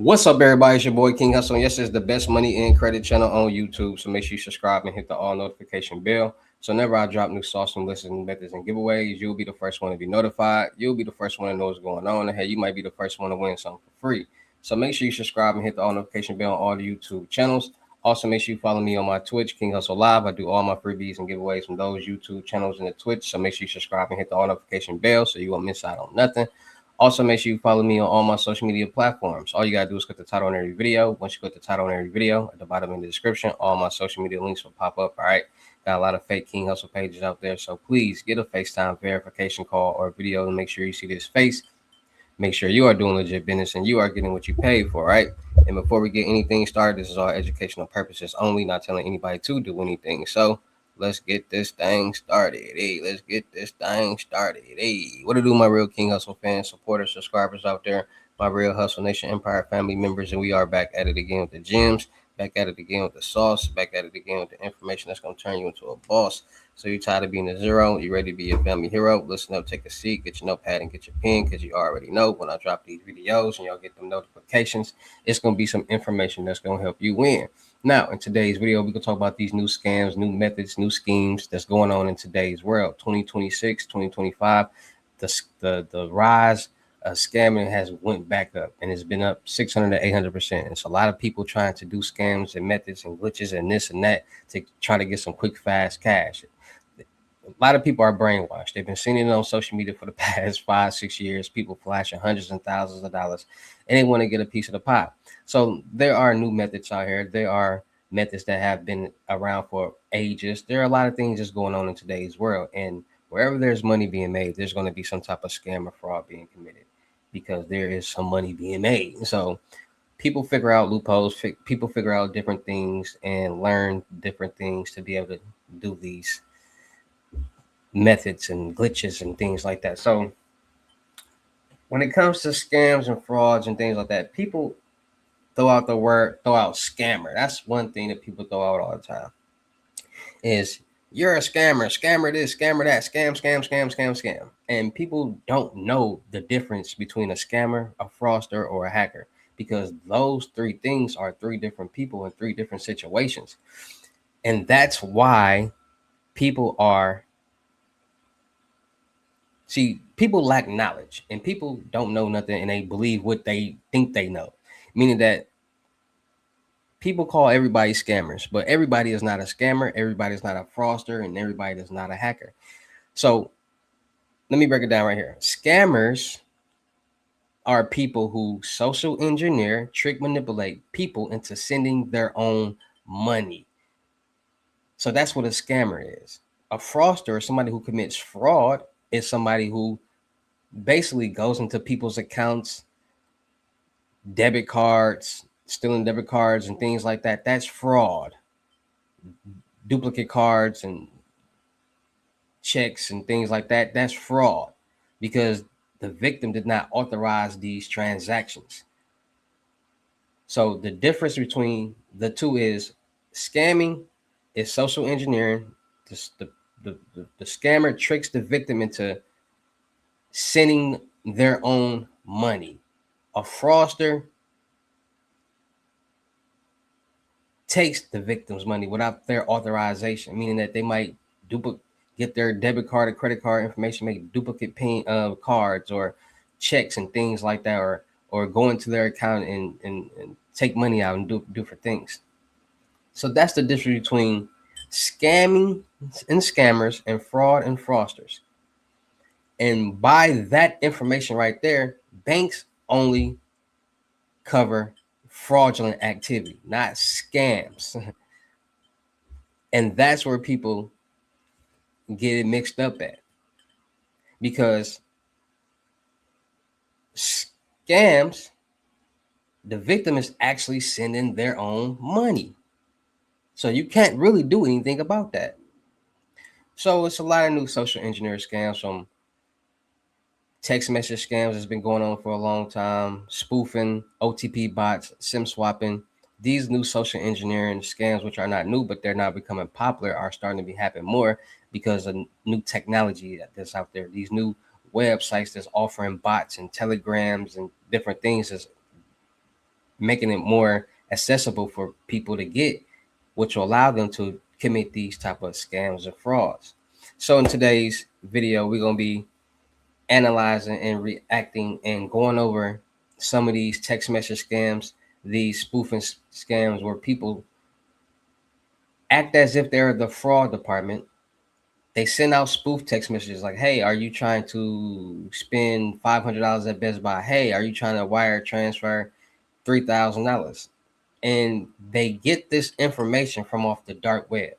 What's up, everybody? It's your boy King Hussle. And yes, it's the best money and credit channel on YouTube. So make sure you subscribe and hit the all notification bell. So whenever I drop new sauce and lists and methods and giveaways, you'll be the first one to be notified. You'll be the first one to know what's going on. And hey, you might be the first one to win something for free. So make sure you subscribe and hit the all notification bell on all the YouTube channels. Also, make sure you follow me on my Twitch, King Hustle Live. I do all my freebies and giveaways from those YouTube channels and the Twitch. So make sure you subscribe and hit the all notification bell so you won't miss out on nothing. Also, make sure you follow me on all my social media platforms. All you gotta do is click the title on every video. Once you click the title on every video, at the bottom in the description, all my social media links will pop up. All right. Got a lot of fake King Hustle pages out there. So please get a FaceTime verification call or video to make sure you see this face. Make sure you are doing legit business and you are getting what you paid for, right? And before we get anything started, this is all educational purposes only, not telling anybody to do anything. So let's get this thing started. Hey, let's get this thing started. Hey, what to do, my real King Hustle fans, supporters, subscribers out there, my real Hustle Nation Empire family members, and we are back at it again with the gems, back at it again with the sauce, back at it again with the information that's going to turn you into a boss. So you're tired of being a zero, you ready to be a family hero? Listen up, take a seat, get your notepad and get your pen, because you already know when I drop these videos and y'all get them notifications, it's going to be some information that's going to help you win. Now, in today's video, we can talk about these new scams, new methods, new schemes that's going on in today's world, 2026, 2025. The rise of scamming has went back up, and it's been up 600 to 800%. It's a lot of people trying to do scams and methods and glitches and this and that to try to get some quick, fast cash. A lot of people are brainwashed. They've been seeing it on social media for the past 5, 6 years. People flashing hundreds and thousands of dollars, and they want to get a piece of the pie. So there are new methods out here. There are methods that have been around for ages. There are a lot of things that's going on in today's world, and wherever there's money being made, there's going to be some type of scam or fraud being committed because there is some money being made. So people figure out loopholes. People figure out different things and learn different things to be able to do these methods and glitches and things like that. So when it comes to scams and frauds and things like that, people throw out scammer. That's one thing that people throw out all the time is you're a scammer this, scammer that, scam. And people don't know the difference between a scammer, a fraudster, or a hacker, because those three things are three different people in three different situations. And that's why people are See, people lack knowledge and people don't know nothing and they believe what they think they know. Meaning that people call everybody scammers, but everybody is not a scammer, everybody is not a fraudster, and everybody is not a hacker. So let me break it down right here. Scammers are people who social engineer, trick, manipulate people into sending their own money. So that's what a scammer is. A fraudster is somebody who commits fraud, is somebody who basically goes into people's accounts, debit cards, stealing debit cards and things like that. That's fraud. Duplicate cards and checks and things like that. That's fraud because the victim did not authorize these transactions. So the difference between the two is scamming is social engineering. The scammer tricks the victim into sending their own money. A fraudster takes the victim's money without their authorization, meaning that they might get their debit card or credit card information, make duplicate cards or checks and things like that, or go into their account and take money out and do different things. So that's the difference between scamming and scammers and fraud and fraudsters. And by that information right there, banks only cover fraudulent activity, not scams. And that's where people get it mixed up at. Because scams, the victim is actually sending their own money. So you can't really do anything about that. So it's a lot of new social engineering scams, from text message scams that's been going on for a long time, spoofing, OTP bots, SIM swapping. These new social engineering scams, which are not new, but they're now becoming popular, are starting to be happening more because of new technology that's out there. These new websites that's offering bots and telegrams and different things is making it more accessible for people to get, which will allow them to commit these type of scams and frauds. So in today's video, we're gonna be analyzing and reacting and going over some of these text message scams, these spoofing scams where people act as if they're the fraud department. They send out spoof text messages like, hey, are you trying to spend $500 at Best Buy? Hey, are you trying to wire transfer $3,000? And they get this information from off the dark web.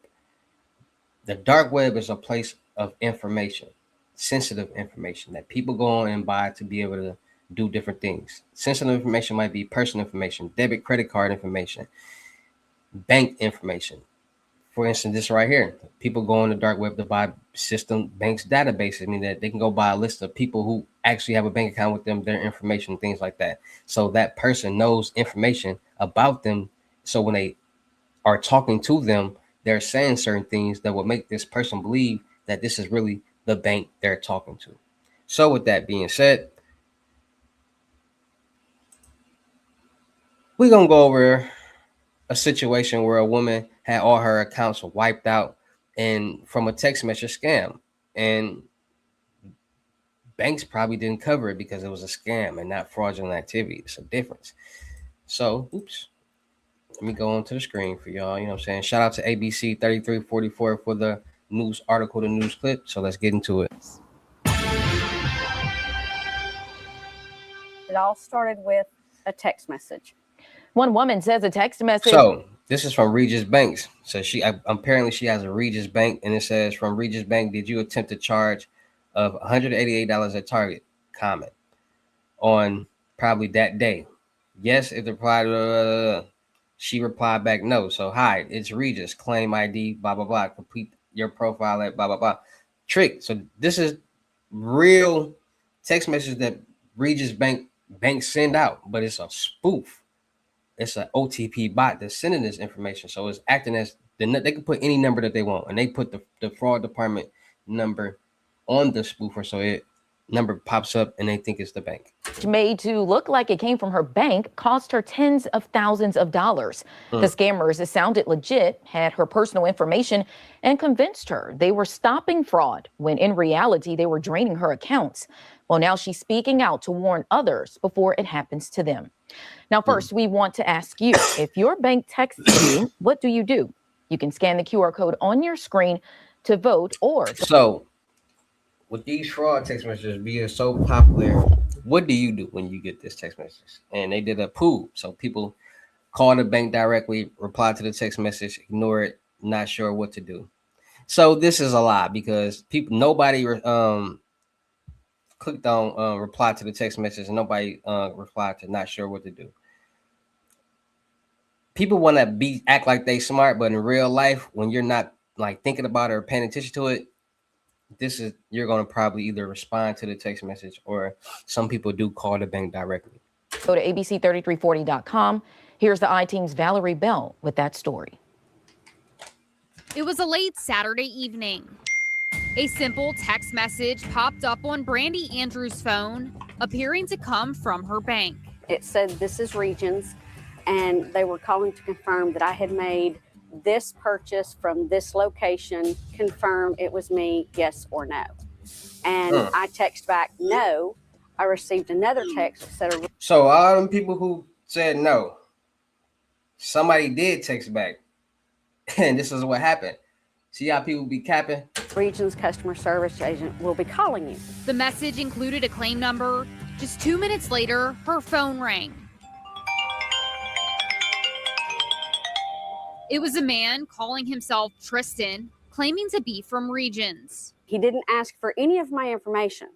The dark web is a place of information, sensitive information that people go on and buy to be able to do different things. Sensitive information might be personal information, debit, credit card information, bank information. For instance, this right here, people go on the dark web to buy system banks databases. I mean that they can go buy a list of people who actually have a bank account with them, their information, things like that. So that person knows information about them. So when they are talking to them, they're saying certain things that will make this person believe that this is really the bank they're talking to. So with that being said, we're going to go over a situation where a woman had all her accounts wiped out and from a text message scam. And banks probably didn't cover it because it was a scam and not fraudulent activity. It's a difference. So, oops. Let me go onto the screen for y'all. You know what I'm saying? Shout out to ABC 3344 for the news article, the news clip. So let's get into it. It all started with a text message. One woman says a text message. So this is from Regis Banks. So apparently she has a Regis Bank, and it says, from Regis Bank, did you attempt to charge of $188 at Target? Comment on probably that day. Yes, it replied. She replied back, no. So, hi, it's Regis. Claim ID, blah, blah, blah. Complete your profile at blah, blah, blah. Trick. So this is real text message that Regis banks send out, but it's a spoof. It's an OTP bot that's sending this information. So it's acting as they can put any number that they want, and they put the fraud department number on the spoofer, so it number pops up and they think it's the bank. Made to look like it came from her bank cost her tens of thousands of dollars. The scammers sounded legit, had her personal information, and convinced her they were stopping fraud when in reality they were draining her accounts. Well, now she's speaking out to warn others before it happens to them. Now, first, we want to ask you, if your bank texts you, what do? You can scan the QR code on your screen to vote or... So, with these fraud text messages being so popular, what do you do when you get this text message? And they did a poll. So people call the bank directly, reply to the text message, ignore it, not sure what to do. So this is a lie because nobody clicked on reply to the text message, and nobody replied to not sure what to do. People want to act like they smart, but in real life, when you're not like thinking about it or paying attention to it, you're going to probably either respond to the text message, or some people do call the bank directly. Go to abc3340.com. Here's the I-Team's Valerie Bell with that story. It was a late Saturday evening. A simple text message popped up on Brandy Andrews' phone, appearing to come from her bank. It said, "This is Regions," and they were calling to confirm that I had made this purchase from this location, confirm it was me, yes or no. And I text back, no. I received another text that said, so all them people who said no, somebody did text back. And this is what happened. See how people be capping? Regions customer service agent will be calling you. The message included a claim number. Just 2 minutes later, her phone rang. It was a man calling himself Tristan, claiming to be from Regions. He didn't ask for any of my information.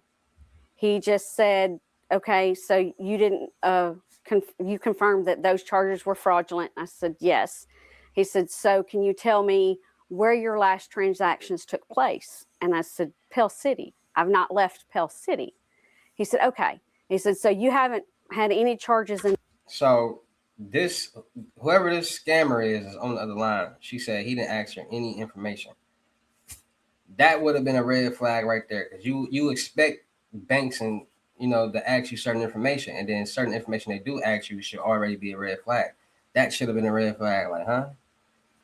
He just said, okay, so you didn't, you confirmed that those charges were fraudulent. I said, yes. He said, so can you tell me where your last transactions took place? And I said, Pell City. I've not left Pell City. He said, okay. He said, so you haven't had any charges in. So whoever this scammer is on the other line. She said he didn't ask her any information. That would have been a red flag right there, because you expect banks and to ask you certain information, and then certain information they do ask you should already be a red flag. That should have been a red flag. Like, huh?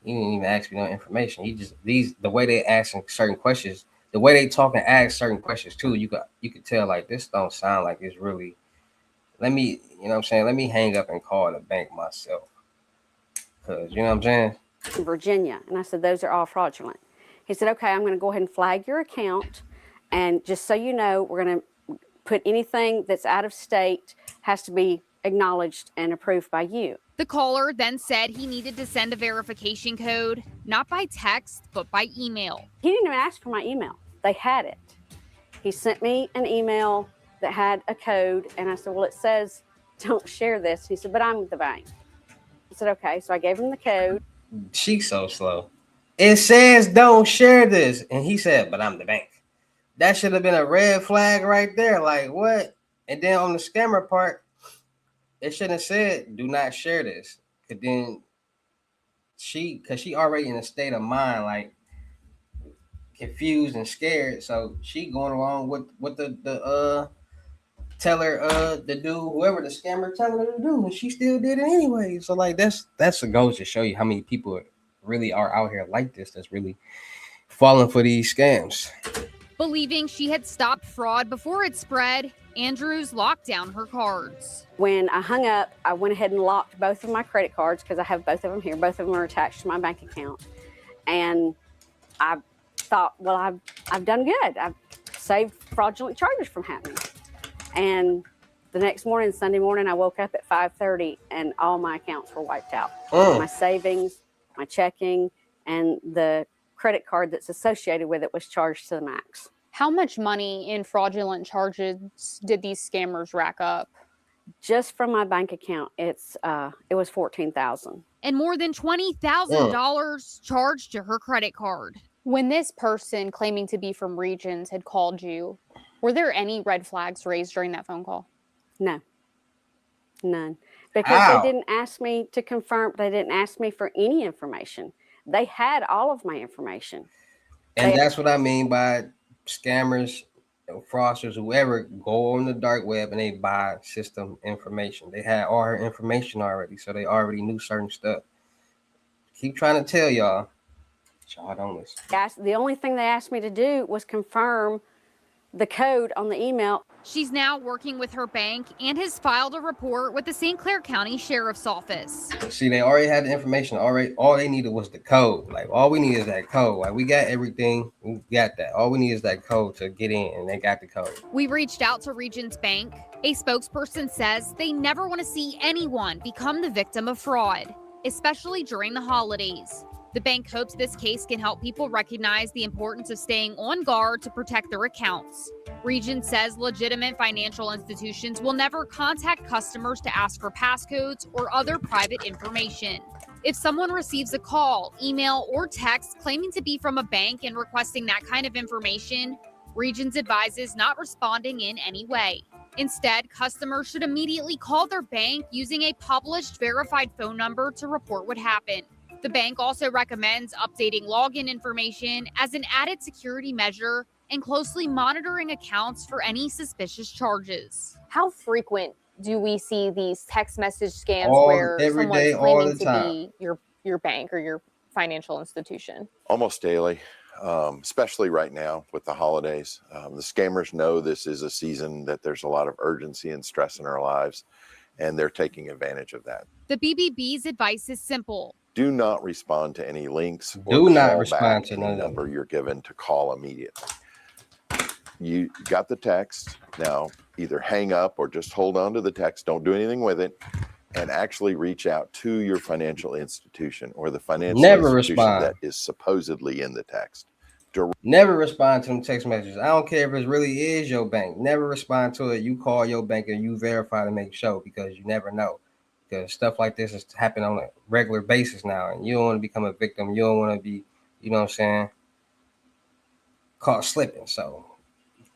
You didn't even ask me no information. He just the way they asking certain questions, the way they talk and ask certain questions too. You could tell like this don't sound like it's really. Let me, what I'm saying. Let me hang up and call the bank myself, cause you know what I'm saying. In Virginia. And I said, those are all fraudulent. He said, okay, I'm going to go ahead and flag your account. And just so you know, we're going to put anything that's out of state has to be acknowledged and approved by you. The caller then said he needed to send a verification code, not by text, but by email. He didn't even ask for my email. They had it. He sent me an email that had a code. And I said, well, it says, don't share this. He said, but I'm the bank. I said, okay. So I gave him the code. She's so slow. It says don't share this, and he said, but I'm the bank. That should have been a red flag right there. Like, what? And then on the scammer part, it shouldn't have said do not share this. Cause then she already in a state of mind, like confused and scared. So she going along with what the teller the dude, whoever the scammer telling her to do, and she still did it anyway. So like that's a goes to show you how many people really are out here like this, that's really falling for these scams. Believing she had stopped fraud before it spread, Andrews locked down her cards. When I hung up, I went ahead and locked both of my credit cards because I have both of them here. Both of them are attached to my bank account. And I thought, well, I've done good. I've saved fraudulent charges from happening. And the next morning, Sunday morning, I woke up at 5:30 and all my accounts were wiped out. My savings, my checking, and the credit card that's associated with it was charged to the max. How much money in fraudulent charges did these scammers rack up? Just from my bank account, it was $14,000. And more than $20,000 charged to her credit card. When this person claiming to be from Regions had called you, were there any red flags raised during that phone call? No, none. Because they didn't ask me to confirm. They didn't ask me for any information. They had all of my information. And that's what I mean by scammers, fraudsters, whoever go on the dark web and they buy system information. They had all her information already, so they already knew certain stuff. Keep trying to tell y'all don't listen. The only thing they asked me to do was confirm the code on the email. She's now working with her bank and has filed a report with the St. Clair County Sheriff's Office. See, they already had the information already. All they needed was the code. Like, all we need is that code. Like, we got everything. We got that. All we need is that code to get in, and they got the code. We reached out to Regions Bank. A spokesperson says they never want to see anyone become the victim of fraud, especially during the holidays. The bank hopes this case can help people recognize the importance of staying on guard to protect their accounts. Regions says legitimate financial institutions will never contact customers to ask for passcodes or other private information. If someone receives a call, email, or text claiming to be from a bank and requesting that kind of information, Regions advises not responding in any way. Instead, customers should immediately call their bank using a published verified phone number to report what happened. The bank also recommends updating login information as an added security measure and closely monitoring accounts for any suspicious charges. How frequent do we see these text message scams where someone's claiming to be your bank or your financial institution? Almost daily, especially right now with the holidays. The scammers know this is a season that there's a lot of urgency and stress in our lives, and they're taking advantage of that. The BBB's advice is simple. Do not respond to any links. Do not respond to the number you're given to call immediately. You got the text. Now, either hang up or just hold on to the text. Don't do anything with it, and actually reach out to your financial institution or the financial institution that is supposedly in the text. Never respond to them text messages. I don't care if it really is your bank. Never respond to it. You call your bank and you verify to make sure, because you never know. Because stuff like this is happening on a regular basis now, and you don't want to become a victim. You don't want to be, caught slipping. So,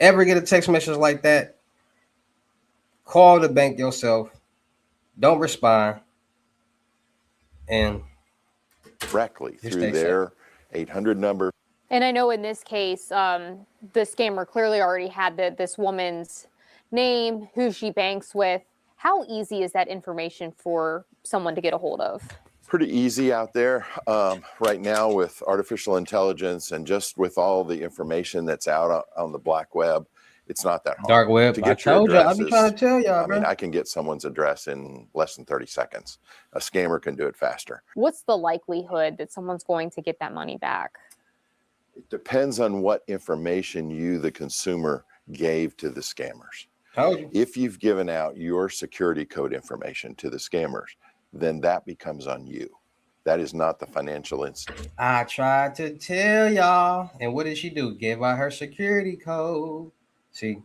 ever get a text message like that, call the bank yourself. Don't respond, and directly through their 800 number. And I know in this case, the scammer clearly already had this woman's name, who she banks with. How easy is that information for someone to get a hold of? Pretty easy out there right now with artificial intelligence and just with all the information that's out on the black web. It's not that hard. Dark web. To I get your told you. I be addresses, trying to tell y'all, I mean, bro. I can get someone's address in less than 30 seconds. A scammer can do it faster. What's the likelihood that someone's going to get that money back? It depends on what information you, the consumer, gave to the scammers. Told you. If you've given out your security code information to the scammers, then that becomes on you. That is not the financial institution. I tried to tell y'all. And what did she do? Give out her security code. See,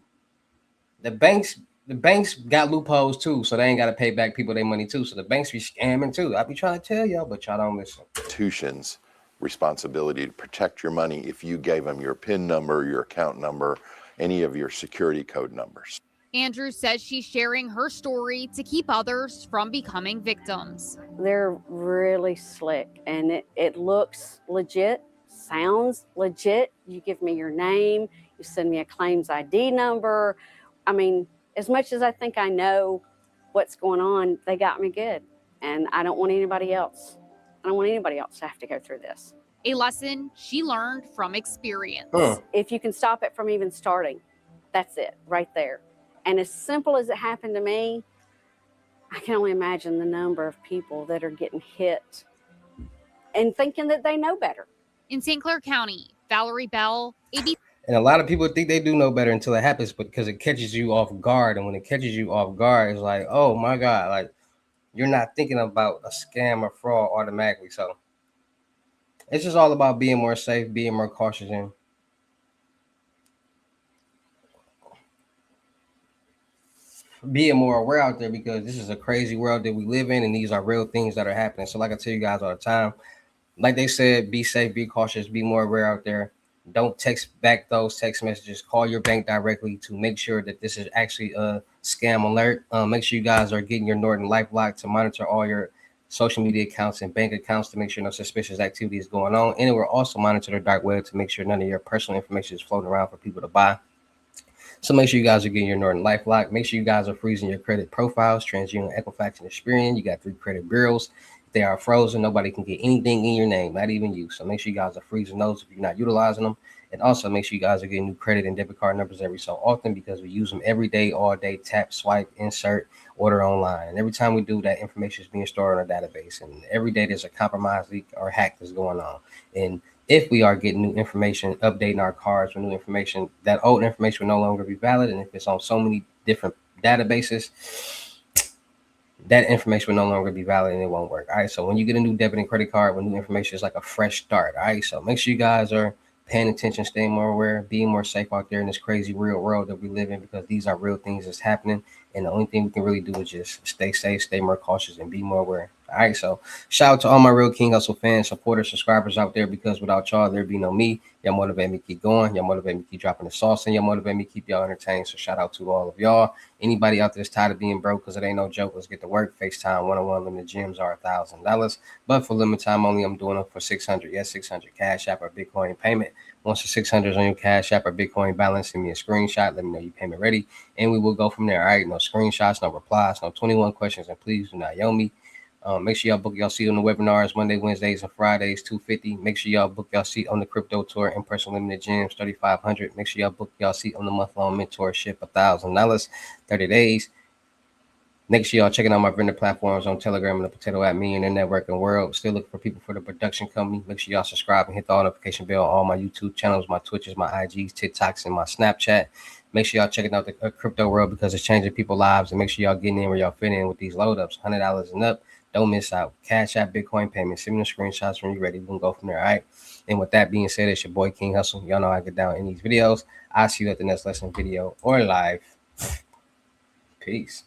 the banks got loopholes too, so they ain't got to pay back people their money too. So the banks be scamming too. I be trying to tell y'all, but y'all don't listen. Institutions' responsibility to protect your money if you gave them your PIN number, your account number, any of your security code numbers. Andrew says she's sharing her story to keep others from becoming victims. They're really slick, and it looks legit, sounds legit. You give me your name, you send me a claims ID number. I mean, as much as I think I know what's going on, they got me good. And I don't want anybody else. I don't want anybody else to have to go through this. A lesson she learned from experience. If you can stop it from even starting, that's it right there. And as simple as it happened to me, I can only imagine the number of people that are getting hit and thinking that they know better. In St. Clair County, Valerie Bell, ABC. And a lot of people think they do know better until it happens, but because it catches you off guard. And when it catches you off guard, it's like, oh my God, like you're not thinking about a scam or fraud automatically. So it's just all about being more safe, being more cautious, and being more aware out there, because this is a crazy world that we live in, and these are real things that are happening. So like I tell you guys all the time, like they said, be safe, be cautious, be more aware out there. Don't text back those text messages. Call your bank directly to make sure that this is actually a scam alert. Make sure you guys are getting your Norton LifeLock to monitor all your social media accounts and bank accounts to make sure no suspicious activity is going on. And it will also monitor the dark web to make sure none of your personal information is floating around for people to buy. So make sure you guys are getting your Norton LifeLock. Make sure you guys are freezing your credit profiles, TransUnion, Equifax, and Experian. You got 3 credit bureaus. If they are frozen, nobody can get anything in your name, not even you. So make sure you guys are freezing those if you're not utilizing them. And also make sure you guys are getting new credit and debit card numbers every so often, because we use them every day, all day. Tap, swipe, insert, order online. And every time we do that, information is being stored on our database. And every day there's a compromise, leak, or hack that's going on. And if we are getting new information, updating our cards with new information, that old information will no longer be valid. And if it's on so many different databases, that information will no longer be valid and it won't work. All right. So when you get a new debit and credit card with new information, it's like a fresh start. All right. So make sure you guys are paying attention, staying more aware, being more safe out there in this crazy real world that we live in, because these are real things that's happening. And the only thing we can really do is just stay safe, stay more cautious, and be more aware. All right, so shout out to all my Real King Hussle fans, supporters, subscribers out there, because without y'all, there'd be no me. Y'all motivate me to keep going. Y'all motivate me to keep dropping the sauce, and y'all motivate me to keep y'all entertained. So shout out to all of y'all. Anybody out there that's tired of being broke, because it ain't no joke, let's get to work. FaceTime one-on-one limited gyms are $1,000. But for limited time only, I'm doing them for $600. Yes, $600 Cash App or Bitcoin payment. Once the $600 is on your Cash App or Bitcoin balance, send me a screenshot. Let me know your payment ready, and we will go from there. All right, no screenshots, no replies, no 21 questions, and please do not yell me. Make sure y'all book y'all seat on the webinars Monday, Wednesdays, and Fridays, $250. Make sure y'all book y'all seat on the crypto tour in person limited gyms, $3,500. Make sure y'all book y'all seat on the month-long mentorship, $1,000, 30 days. Make sure y'all checking out my vendor platforms on Telegram and the Potato App, me and the networking world. Still looking for people for the production company. Make sure y'all subscribe and hit the all notification bell on all my YouTube channels, my Twitches, my IGs, TikToks, and my Snapchat. Make sure y'all checking out the crypto world, because it's changing people's lives. And make sure y'all getting in where y'all fit in with these load ups, $100 and up. Don't miss out. Cash App, Bitcoin payment. Send me the screenshots when you're ready. We can go from there. All right. And with that being said, it's your boy King Hussle. Y'all know I get down in these videos. I'll see you at the next lesson video or live. Peace.